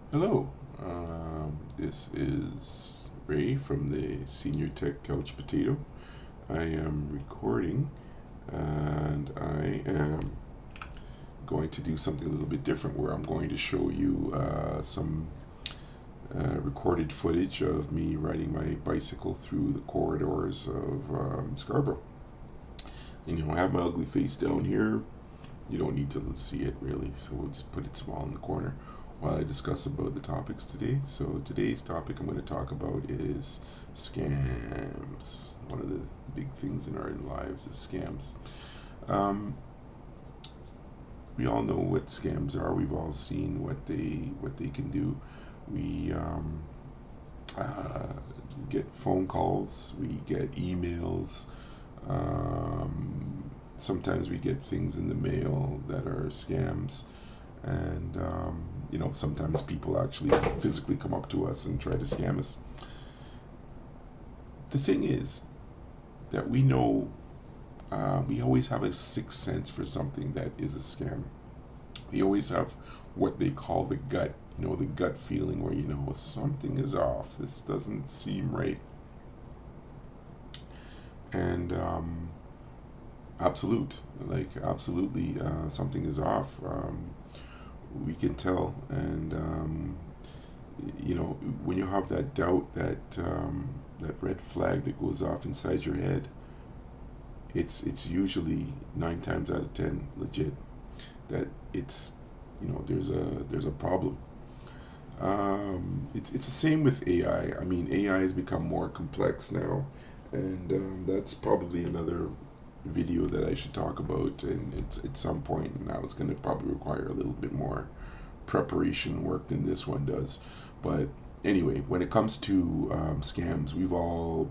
Hello, this is Ray from the Senior Tech Couch Potato. I am recording and I am going to do something a little bit different where I'm going to show you some recorded footage of me riding my bicycle through the corridors of Scarborough. I have my ugly face down here. You don't need to see it really, so we'll just put it small in the corner while I discuss about the topics today. So today's topic I'm going to talk about is scams. One of the big things in our lives is scams. Um, we all know what scams are. We've all seen what they can do. We uh, get phone calls. We get emails. Sometimes we get things in the mail that are scams, and sometimes people actually physically come up to us and try to scam us. The thing is that we know we always have a sixth sense for something that is a scam. We always have what they call the gut, the gut feeling where something is off. This doesn't seem right. And absolutely, something is off. We can tell, and when you have that doubt, that red flag that goes off inside your head, it's usually 9 times out of 10 legit that it's there's a problem. It's the same with AI. I mean, AI has become more complex now, and that's probably another video that I should talk about, and it's at some point, and now it's going to probably require a little bit more preparation work than this one does. But anyway, when it comes to scams, we've all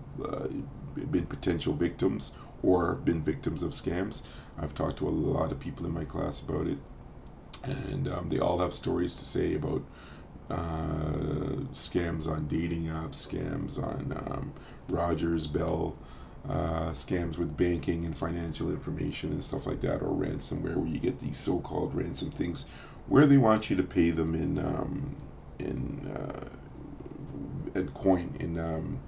been potential victims or been victims of scams. I've talked to a lot of people in my class about it, and they all have stories to say about scams on dating apps, scams on Rogers Bell, scams with banking and financial information and stuff like that, or ransomware, where you get these so-called ransom things, where they want you to pay them in coin, in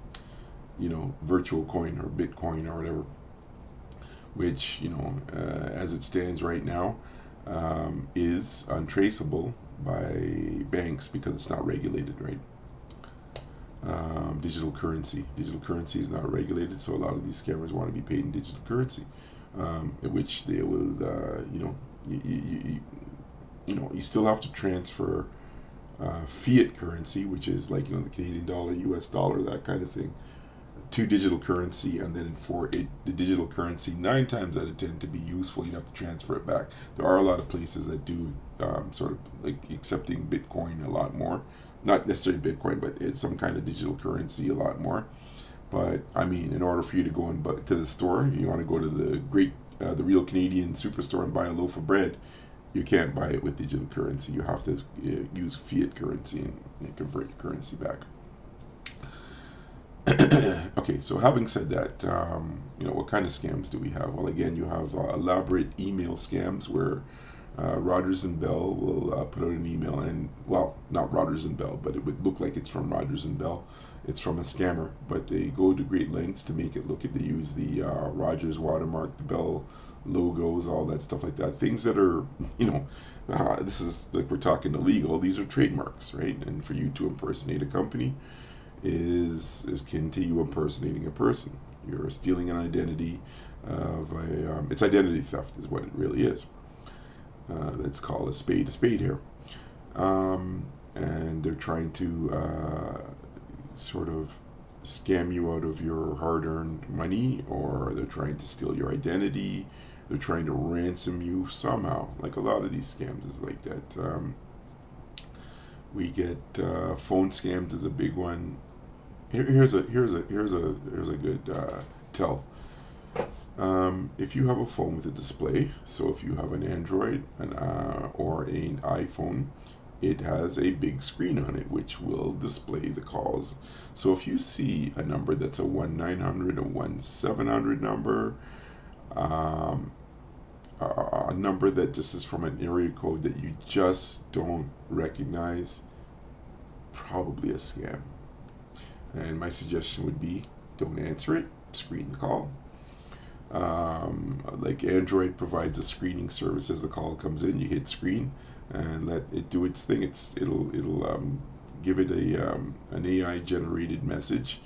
virtual coin or Bitcoin or whatever. Which as it stands right now, is untraceable by banks because it's not regulated, right? Digital currency is not regulated, so a lot of these scammers want to be paid in digital currency, in which they will, you still have to transfer fiat currency, which is like the Canadian dollar, U.S. dollar, that kind of thing, to digital currency, and then for the digital currency 9 times out of 10 to be useful, you have to transfer it back. There are a lot of places that do sort of like accepting Bitcoin a lot more, not necessarily Bitcoin, but it's some kind of digital currency a lot more. But I mean, in order for you to go and to the store, you want to go to the real Canadian superstore and buy a loaf of bread. You can't buy it with digital currency. You have to use fiat currency and convert your currency back. Okay, so having said that, what kind of scams do we have? Well, again, you have elaborate email scams where Rogers and Bell will put out an email, and well, not Rogers and Bell, but it would look like it's from Rogers and Bell. It's from a scammer, but they go to great lengths to make it look. They use the Rogers watermark, the Bell logos, all that stuff like that. Things that are, this is like we're talking illegal. These are trademarks, right? And for you to impersonate a company is akin to you impersonating a person. You're stealing an identity of it's identity theft is what it really is. Let's call a spade here. And they're trying to sort of scam you out of your hard-earned money, or they're trying to steal your identity. They're trying to ransom you somehow. Like a lot of these scams is like that. We get phone scams is a big one. Here's a good tell. If you have a phone with a display, so if you have an Android or an iPhone, it has a big screen on it which will display the calls. So if you see a number that's a 1-900, a 1-700 number, um, a number that just is from an area code that you just don't recognize, probably a scam. And my suggestion would be don't answer it, screen the call. Like Android provides a screening service as the call comes in. You hit screen and let it do its thing. It'll give it an AI generated message,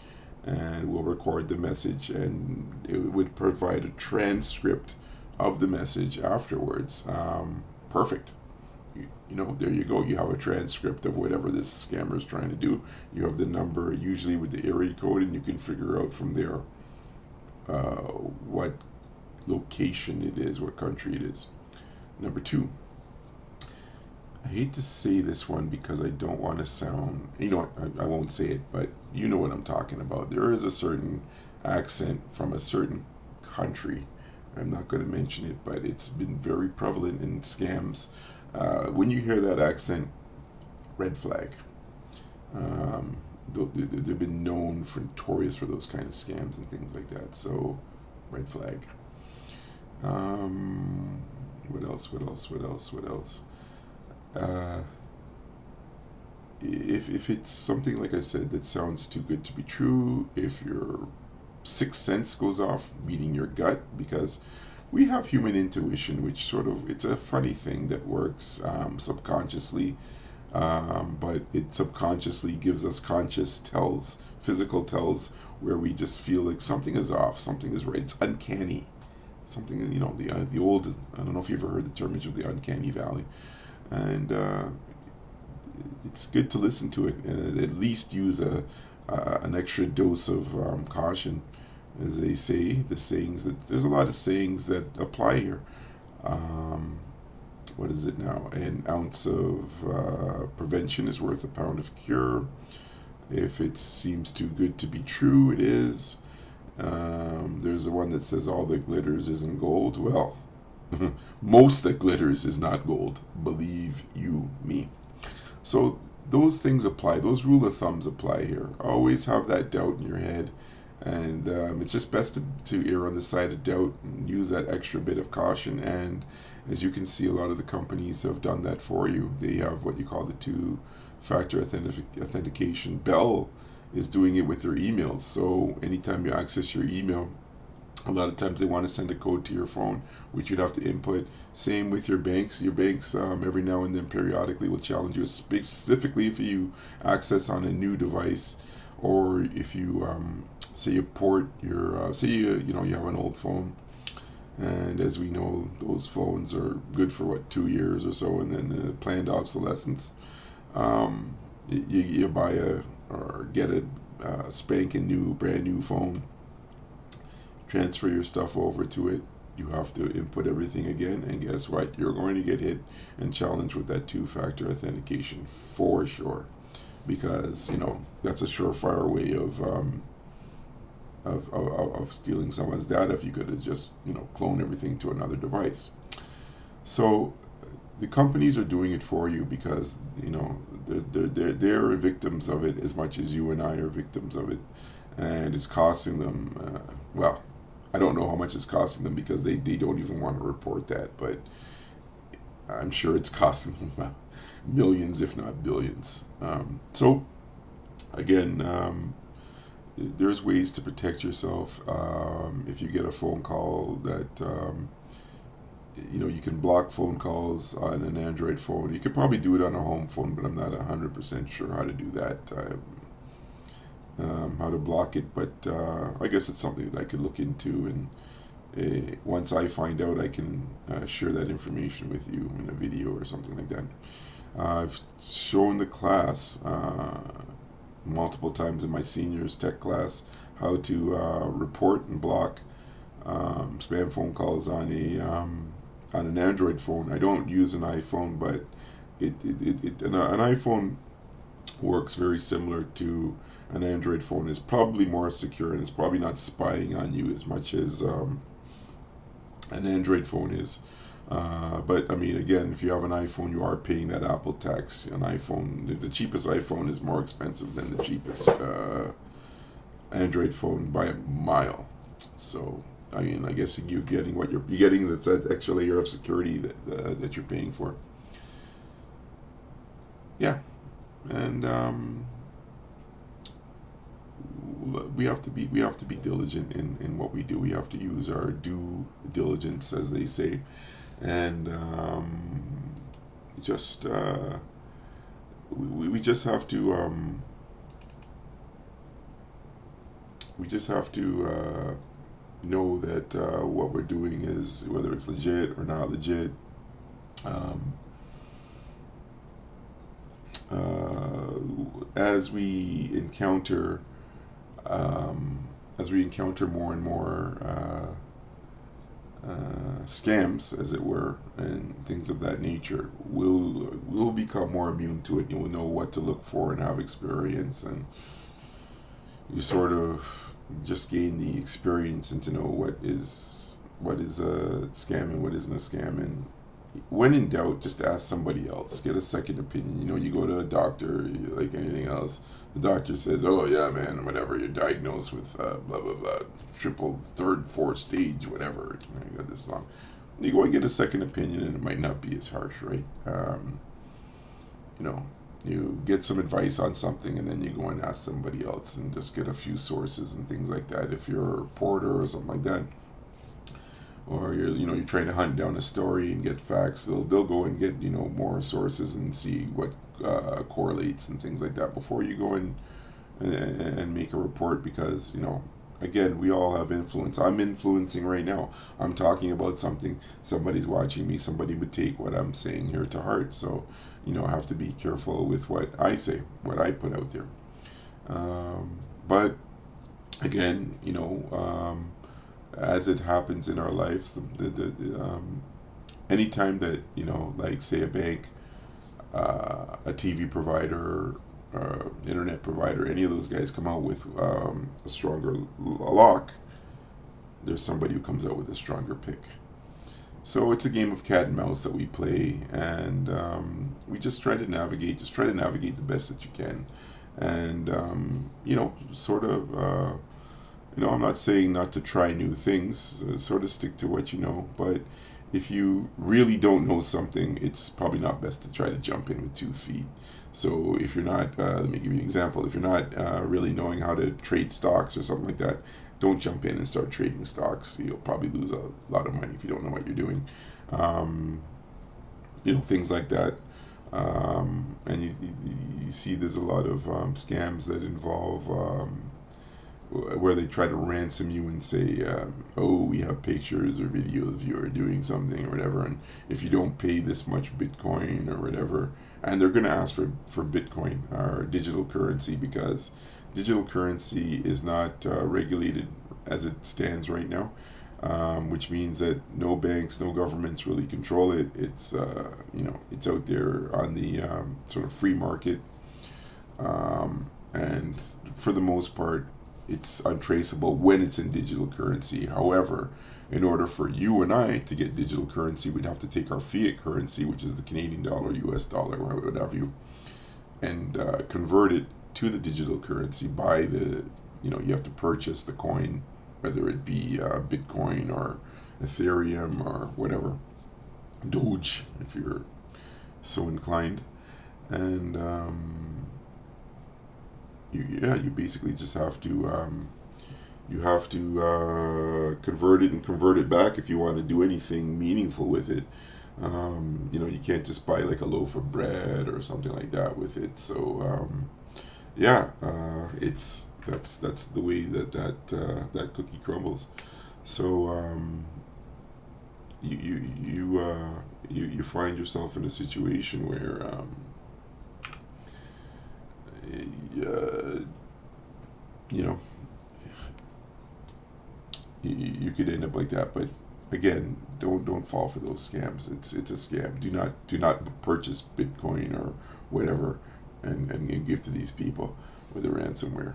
and we'll record the message, and it would provide a transcript of the message afterwards. Perfect. There you go. You have a transcript of whatever this scammer is trying to do. You have the number, usually with the area code, and you can figure out from there what location it is, what country it is. Number 2, I hate to say this one because I don't want to sound, I won't say it, but you know what I'm talking about. There is a certain accent from a certain country. I'm not going to mention it, but it's been very prevalent in scams. When you hear that accent, red flag. They've been known for notorious for those kind of scams and things like that. So, red flag. What else? If it's something, like I said, that sounds too good to be true, if your sixth sense goes off, meaning your gut, because we have human intuition, which it's a funny thing that works subconsciously, but it subconsciously gives us conscious tells, physical tells, where we just feel like something is off, something is right. It's uncanny. Something, the old, I don't know if you've ever heard the term of the uncanny valley. And it's good to listen to it and at least use an extra dose of caution. As they say, the sayings that there's a lot of sayings that apply here. What is it now? An ounce of prevention is worth a pound of cure. If it seems too good to be true, it is. There's the one that says all that glitters isn't gold. Well, most that glitters is not gold. Believe you me. So those things apply. Those rule of thumbs apply here. Always have that doubt in your head. And it's just best to err on the side of doubt and use that extra bit of caution. And as you can see, a lot of the companies have done that for you. They have what you call the two-factor authentication. Bell is doing it with their emails. So anytime you access your email, a lot of times they want to send a code to your phone, which you'd have to input. Same with your banks. Your banks every now and then periodically will challenge you, specifically if you access on a new device, or if you say you port your you have an old phone, and as we know, those phones are good for 2 years or so, and then the planned obsolescence. You buy or get a spanking new, brand new phone, transfer your stuff over to it. You have to input everything again, and guess what? You're going to get hit and challenged with that two-factor authentication for sure, because that's a surefire way of stealing someone's data if you could have just clone everything to another device. So the companies are doing it for you because they're victims of it as much as you and I are victims of it, and it's costing them. Well, I don't know how much it's costing them because they don't even want to report that, but I'm sure it's costing them millions, if not billions. So again, there's ways to protect yourself. If you get a phone call that you can block phone calls on an Android phone. You could probably do it on a home phone, but I'm not 100% sure how to do that. How to block it, but I guess it's something that I could look into, and once I find out, I can share that information with you in a video or something like that. I've shown the class multiple times in my seniors tech class how to report and block spam phone calls on an Android phone. I don't use an iPhone, but an iPhone works very similar to an Android phone. Is probably more secure, and it's probably not spying on you as much as an Android phone is. But I mean, again, if you have an iPhone, you are paying that Apple tax. An iPhone, the cheapest iPhone is more expensive than the cheapest Android phone by a mile. So I mean, I guess you're getting what you're getting. That's that extra layer of security that you're paying for. Yeah. and we have to be diligent in what we do. We have to use our due diligence, as they say, and just we just have to know that what we're doing is, whether it's legit or not legit. Um, as we encounter more and more scams, as it were, and things of that nature, we'll become more immune to it. You'll know what to look for and have experience, and you sort of just gain the experience and to know what is a scam and what isn't a scam. And when in doubt, just ask somebody else. Get a second opinion. You go to a doctor, like anything else. The doctor says, "Oh yeah, man, whatever. You're diagnosed with blah blah blah, triple, third, fourth stage, whatever. You got this long." You go and get a second opinion, and it might not be as harsh, right? You know, you get some advice on something, and then you go and ask somebody else, and just get a few sources and things like that. If you're a reporter or something like that, or you're trying to hunt down a story and get facts, they'll go and get more sources and see what correlates and things like that before you go and make a report. Because again, we all have influence. I'm influencing right now. I'm talking about something. Somebody's watching me. Somebody would take what I'm saying here to heart. So I have to be careful with what I say, what I put out there. But again, as it happens in our lives, anytime that like say a bank, a TV provider, internet provider, any of those guys come out with a stronger lock, there's somebody who comes out with a stronger pick. So it's a game of cat and mouse that we play, and we just try to navigate. Just try to navigate the best that you can, and sort of. I'm not saying not to try new things, sort of stick to what you know, but if you really don't know something, it's probably not best to try to jump in with 2 feet. So if you're not, let me give you an example, if you're not really knowing how to trade stocks or something like that, don't jump in and start trading stocks. You'll probably lose a lot of money if you don't know what you're doing. Things like that. And you see there's a lot of scams that involve where they try to ransom you and say, "Oh, we have pictures or videos of you are doing something or whatever, and if you don't pay this much Bitcoin or whatever," and they're going to ask for Bitcoin or digital currency, because digital currency is not regulated as it stands right now, which means that no banks, no governments really control it. It's it's out there on the sort of free market, and for the most part, it's untraceable when it's in digital currency. However, in order for you and I to get digital currency, we'd have to take our fiat currency, which is the Canadian dollar, US dollar, what have you, and convert it to the digital currency by you have to purchase the coin, whether it be Bitcoin or Ethereum or whatever, Doge, if you're so inclined. And you basically just have to convert it and convert it back if you want to do anything meaningful with it. You can't just buy like a loaf of bread or something like that with it. So it's that's the way that cookie crumbles. So you find yourself in a situation where you know you could end up like that. But again, don't fall for those scams. It's a scam. Do not purchase Bitcoin or whatever and give to these people with a ransomware.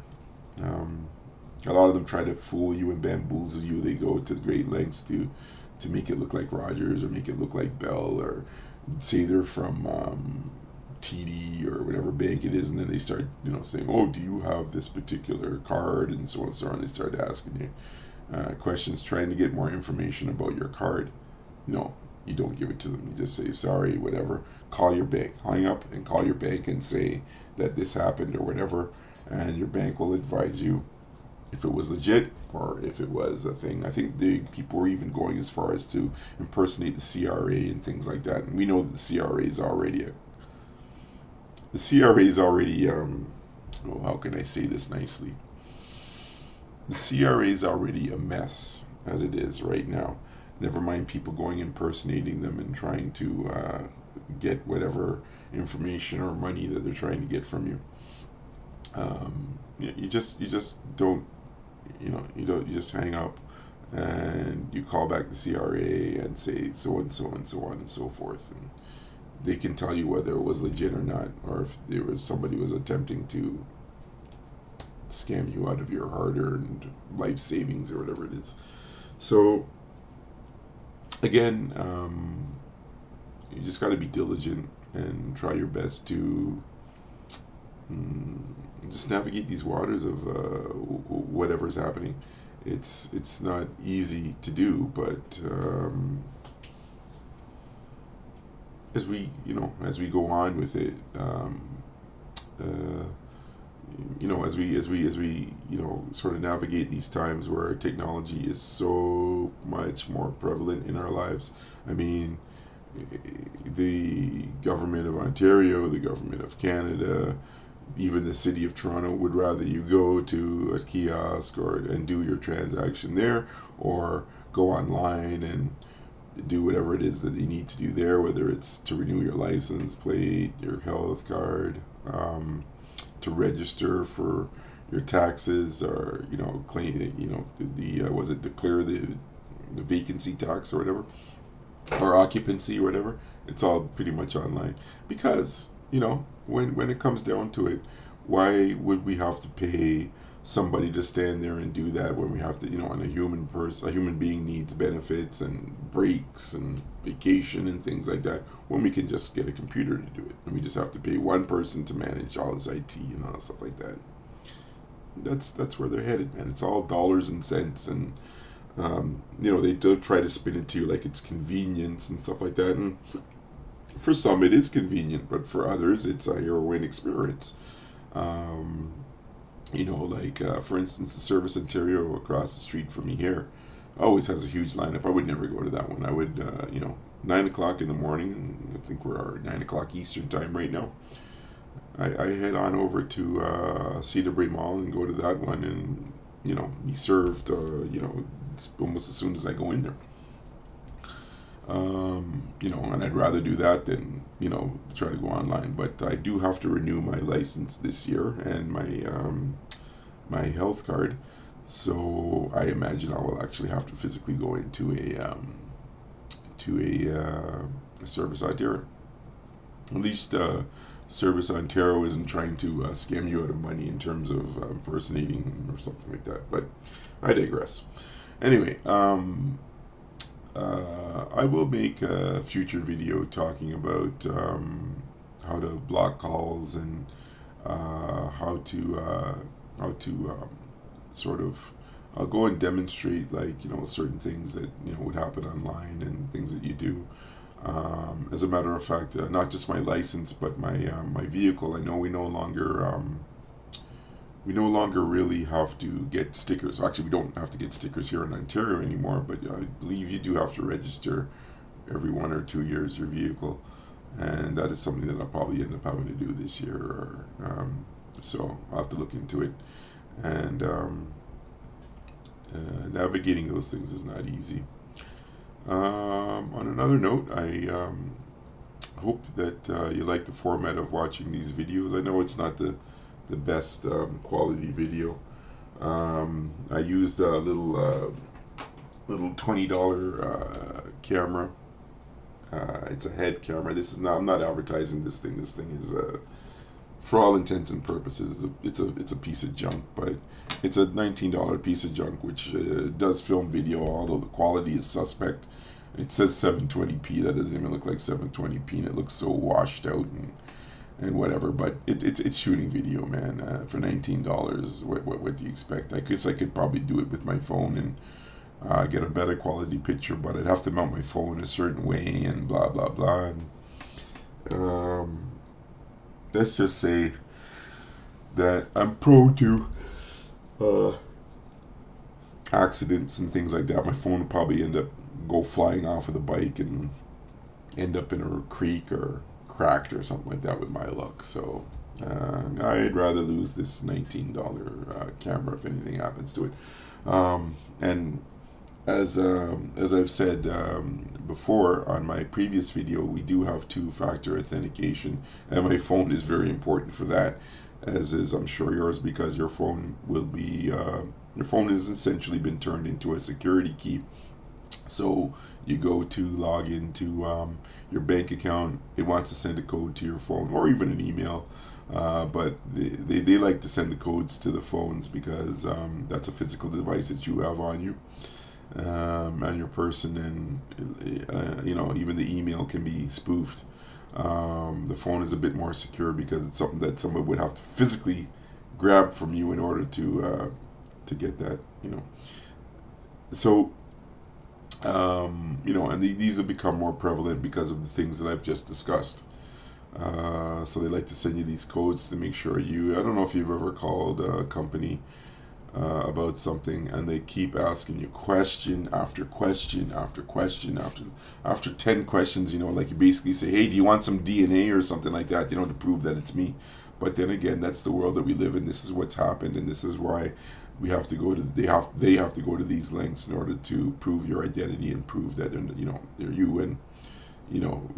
A lot of them try to fool you and bamboozle you. They go to great lengths to make it look like Rogers or make it look like Bell, or say they're from TD or whatever bank it is, and then they start saying, "Oh, do you have this particular card?" and so on and so on. They start asking you questions, trying to get more information about your card. No, you don't give it to them. You just say sorry, whatever. Call your bank. Hang up and call your bank and say that this happened or whatever, and your bank will advise you if it was legit or if it was a thing. I think the people were even going as far as to impersonate the CRA and things like that. And we know that the CRA is already how can I say this nicely? The CRA is already a mess as it is right now. Never mind people going impersonating them and trying to get whatever information or money that they're trying to get from you. You just don't, you just hang up and you call back the CRA and say so and so and so on and so forth, and they can tell you whether it was legit or not, or if there was somebody was attempting to scam you out of your hard-earned life savings or whatever it is. So again, you just got to be diligent and try your best to just navigate these waters of whatever's happening. It's not easy to do, but as we go on with it, as we sort of navigate these times where technology is so much more prevalent in our lives. I mean, the government of Ontario, the government of Canada, even the city of Toronto would rather you go to a kiosk and do your transaction there, or go online and do whatever it is that they need to do there, whether it's to renew your license plate, your health card, to register for your taxes, or claim declare the vacancy tax or whatever, or occupancy or whatever. It's all pretty much online, because when it comes down to it, why would we have to pay somebody to stand there and do that when we have to, and a human being needs benefits and breaks and vacation and things like that, when we can just get a computer to do it, and we just have to pay one person to manage all this IT and all that stuff like that. That's where they're headed, man. It's all dollars and cents, and they do try to spin it to you like it's convenience and stuff like that, and for some it is convenient, but for others it's a heroin experience. For instance, the Service Ontario across the street from me here always has a huge lineup. I would never go to that one. I would, 9 o'clock in the morning, I think we're at 9 o'clock Eastern time right now, I head on over to Cedar Brae Mall and go to that one and, be served, almost as soon as I go in there. And I'd rather do that than, try to go online. But I do have to renew my license this year and my health card. So I imagine I will actually have to physically go into a Service Ontario. At least Service Ontario isn't trying to scam you out of money in terms of impersonating or something like that. But I digress. Anyway, I will make a future video talking about how to block calls and how to I'll go and demonstrate certain things that would happen online and things that you do. As a matter of fact, not just my license but my vehicle. I know we no longer really have to get stickers. Actually, we don't have to get stickers here in Ontario anymore, but I believe you do have to register every 1 or 2 years your vehicle, and that is something that I'll probably end up having to do this year. So I'll have to look into it. And navigating those things is not easy. On another note, I hope that you like the format of watching these videos. I know it's not the best quality video. I used a little $20 camera. It's a head camera. I'm not advertising this thing. This thing is for all intents and purposes it's a piece of junk, but it's a $19 piece of junk which does film video, although the quality is suspect. It says 720p. That doesn't even look like 720p, and it looks so washed out and whatever, but it's shooting video, man. For $19, what do you expect? I guess I could probably do it with my phone get a better quality picture, but I'd have to mount my phone a certain way and blah blah blah. And, let's just say that I'm prone to uh, accidents and things like that. My phone would probably end up go flying off of the bike and end up in a creek or cracked or something like that with my luck. So I'd rather lose this $19 camera if anything happens to it. And as I've said before on my previous video, we do have two-factor authentication, and my phone is very important for that, as is I'm sure yours, because your phone will be your phone has essentially been turned into a security key. So you go to log into your bank account, it wants to send a code to your phone or even an email. But they like to send the codes to the phones because that's a physical device that you have on you and your person, and even the email can be spoofed. The phone is a bit more secure because it's something that someone would have to physically grab from you in order to get that. So and these have become more prevalent because of the things that I've just discussed. So they like to send you these codes to make sure I don't know if you've ever called a company about something and they keep asking you question after question after question after 10 questions, like you basically say, hey, do you want some DNA or something like that, to prove that it's me. But then again, that's the world that we live in. This is what's happened, and this is why we have to go to they have to go to these lengths in order to prove your identity and prove that they're you. And you know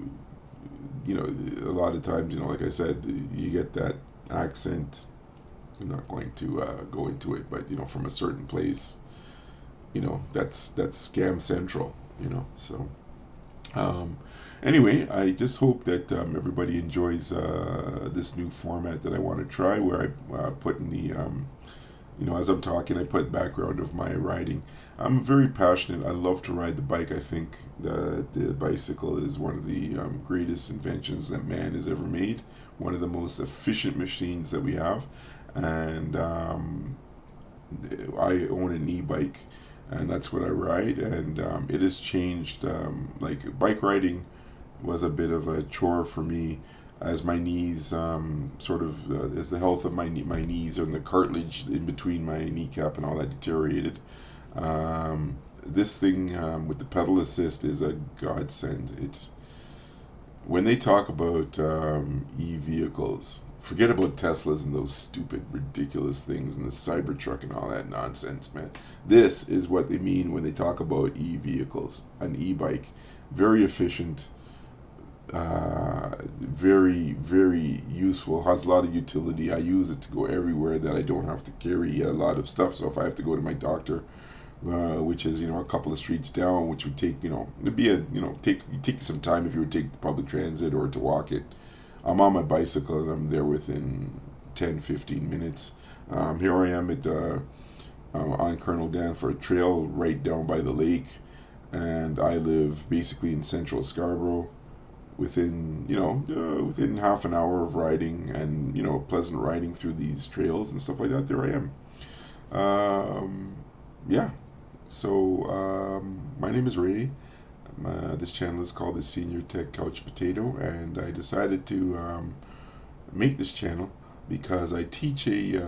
a lot of times, like I said, you get that accent. I'm not going to go into it, but from a certain place, that's Scam Central. So anyway, I just hope that everybody enjoys this new format that I want to try, where I put in the as I'm talking, I put background of my riding. I'm very passionate. I love to ride the bike. I think the bicycle is one of the greatest inventions that man has ever made. One of the most efficient machines that we have. And I own an e-bike, and that's what I ride. And it has changed. Like bike riding was a bit of a chore for me, as my knees as the health of my knees and the cartilage in between my kneecap and all that deteriorated. This thing with the pedal assist is a godsend. It's when they talk about e-vehicles, forget about Teslas and those stupid, ridiculous things and the Cybertruck and all that nonsense, man. This is what they mean when they talk about e-vehicles. An e-bike, very efficient, very, very useful, has a lot of utility. I use it to go everywhere that I don't have to carry a lot of stuff. So if I have to go to my doctor, which is a couple of streets down, which would take it'd be take some time if you would take public transit or to walk it. I'm on my bicycle and I'm there within 10-15 minutes. Here I am at on Colonel Danforth Trail, right down by the lake, and I live basically in central Scarborough. Within half an hour of riding and pleasant riding through these trails and stuff like that, there I am. Yeah. So my name is Ray. This channel is called the Senior Tech Couch Potato, and I decided to make this channel because I teach a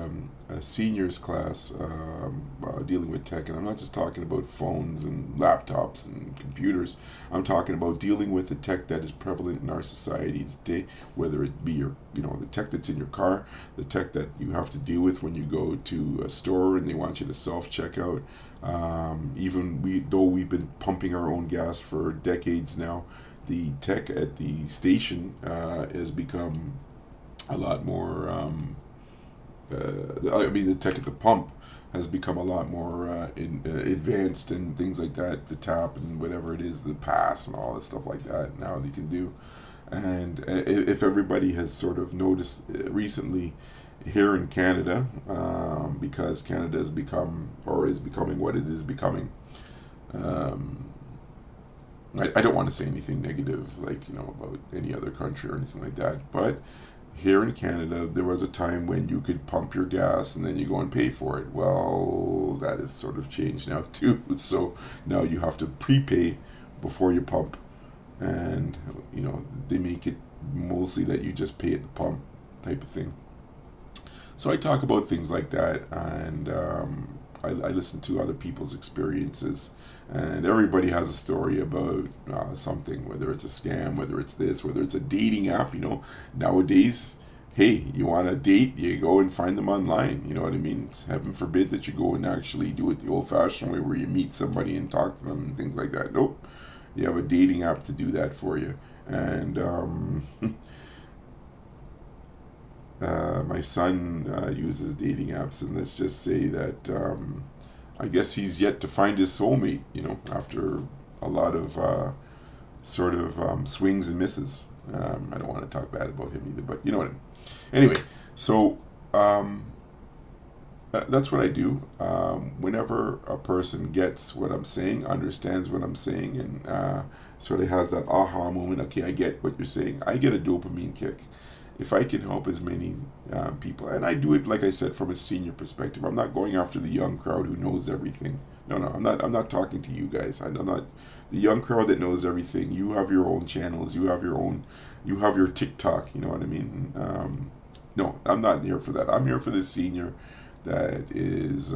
seniors class dealing with tech, and I'm not just talking about phones and laptops and computers. I'm talking about dealing with the tech that is prevalent in our society today, whether it be the tech that's in your car, the tech that you have to deal with when you go to a store and they want you to self-checkout. Though we've been pumping our own gas for decades now, the tech at the station has become a lot more. The tech at the pump has become a lot more advanced and things like that. The tap and whatever it is, the pass and all that stuff like that. Now they can do, and if everybody has sort of noticed recently here in Canada, because Canada has become or is becoming what it is becoming. I don't want to say anything negative, about any other country or anything like that, but here in Canada, there was a time when you could pump your gas and then you go and pay for it. Well, that is sort of changed now too. So now you have to prepay before you pump, and they make it mostly that you just pay at the pump type of thing. So I talk about things like that, and I listen to other people's experiences, and everybody has a story about something, whether it's a scam, whether it's this, whether it's a dating app. Nowadays, hey, you want to date, you go and find them online. You know what I mean? It's heaven forbid that you go and actually do it the old-fashioned way, where you meet somebody and talk to them and things like that. Nope, you have a dating app to do that for you, and my son uses dating apps, and let's just say that I guess he's yet to find his soulmate, after a lot of swings and misses. I don't want to talk bad about him either, but you know what I mean. Anyway, so that's what I do. Whenever a person gets what I'm saying, understands what I'm saying, and sort of has that aha moment, okay, I get what you're saying, I get a dopamine kick. If I can help as many people, and I do it, like I said, from a senior perspective. I'm not going after the young crowd who knows everything. No, I'm not. I'm not talking to you guys. I'm not the young crowd that knows everything. You have your own channels. You have your own. You have your TikTok. You know what I mean? No, I'm not here for that. I'm here for the senior that is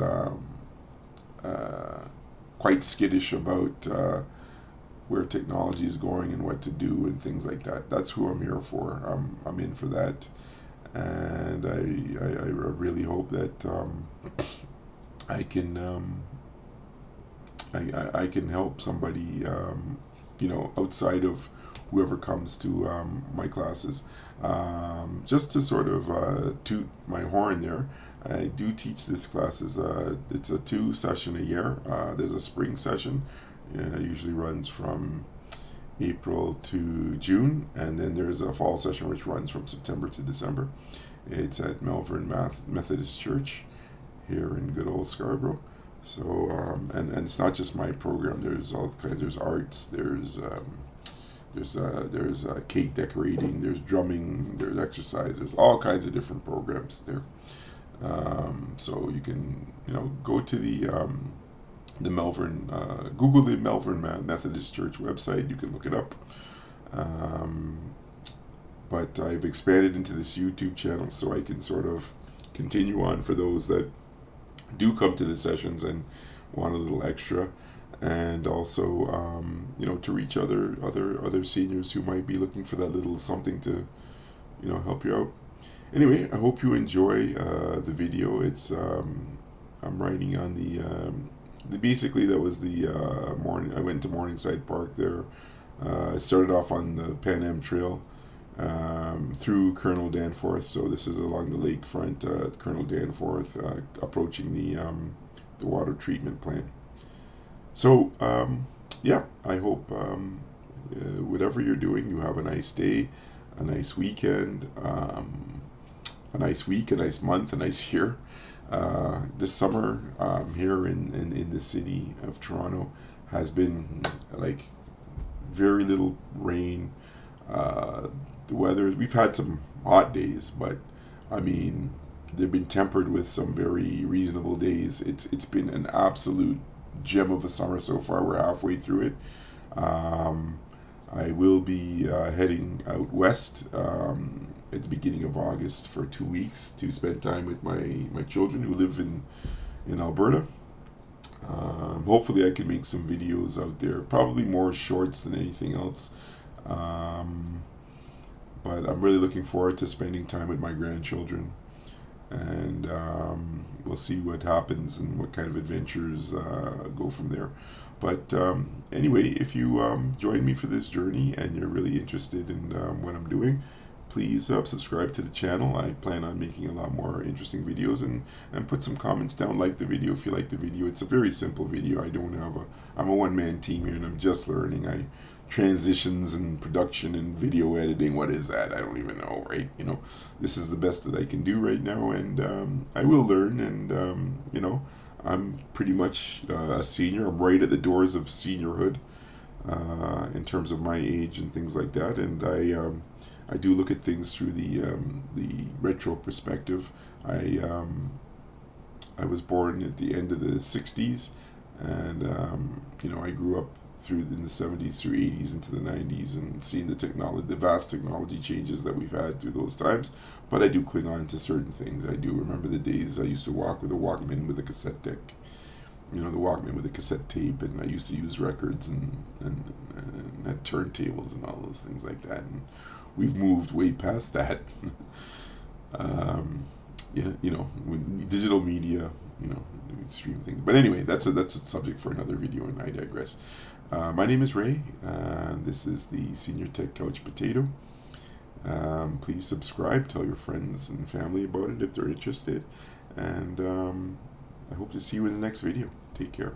quite skittish about where technology is going and what to do and things like that. That's who I'm here for. I'm in for that, and I really hope that I can I can help somebody outside of whoever comes to my classes. Just to sort of toot my horn there, I do teach this classes. It's a 2 session a year. There's a spring session. It usually runs from April to June, and then there's a fall session which runs from September to December. It's at Melbourne Methodist Church here in good old Scarborough. So and it's not just my program. There's all kinds. There's arts. There's cake decorating. There's drumming. There's exercise. There's all kinds of different programs there. So you can go to the Melbourne, Google the Melbourne Methodist Church website. You can look it up. But I've expanded into this YouTube channel so I can sort of continue on for those that do come to the sessions and want a little extra, and also to reach other seniors who might be looking for that little something to help you out. Anyway, I hope you enjoy the video. It's I'm writing on the basically that was the morning. I went to Morningside Park there. I started off on the Pan Am Trail through Colonel Danforth. So this is along the lakefront, Colonel Danforth, approaching the water treatment plant. So yeah, I hope whatever you're doing, you have a nice day, a nice weekend, a nice week, a nice month, a nice year. This summer here in the city of Toronto has been like very little rain. The weather, we've had some hot days, but I mean they've been tempered with some very reasonable days. It's been an absolute gem of a summer so far. We're halfway through it. I will be heading out west at the beginning of August for 2 weeks to spend time with my children who live in Alberta. Hopefully I can make some videos out there, probably more shorts than anything else. But I'm really looking forward to spending time with my grandchildren, and we'll see what happens and what kind of adventures go from there. But anyway, if you join me for this journey and you're really interested in what I'm doing, please subscribe to the channel. I plan on making a lot more interesting videos, and put some comments down. Like the video if you like the video. It's a very simple video. I'm a one-man team here, and I'm just learning. Transitions and production and video editing, what is that? I don't even know, right? This is the best that I can do right now, and I will learn, and I'm pretty much a senior. I'm right at the doors of seniorhood in terms of my age and things like that, and I do look at things through the retro perspective. I was born at the end of the '60s, and I grew up through in the '70s through '80s into the '90s, and seeing the vast technology changes that we've had through those times. But I do cling on to certain things. I do remember the days I used to walk with a Walkman with a cassette deck. The Walkman with a cassette tape, and I used to use records and had turntables and all those things like that. And we've moved way past that. Yeah, digital media, stream things. But anyway, that's a subject for another video, and I digress. My name is Ray. This is the Senior Tech Couch Potato. Please subscribe. Tell your friends and family about it if they're interested. And I hope to see you in the next video. Take care.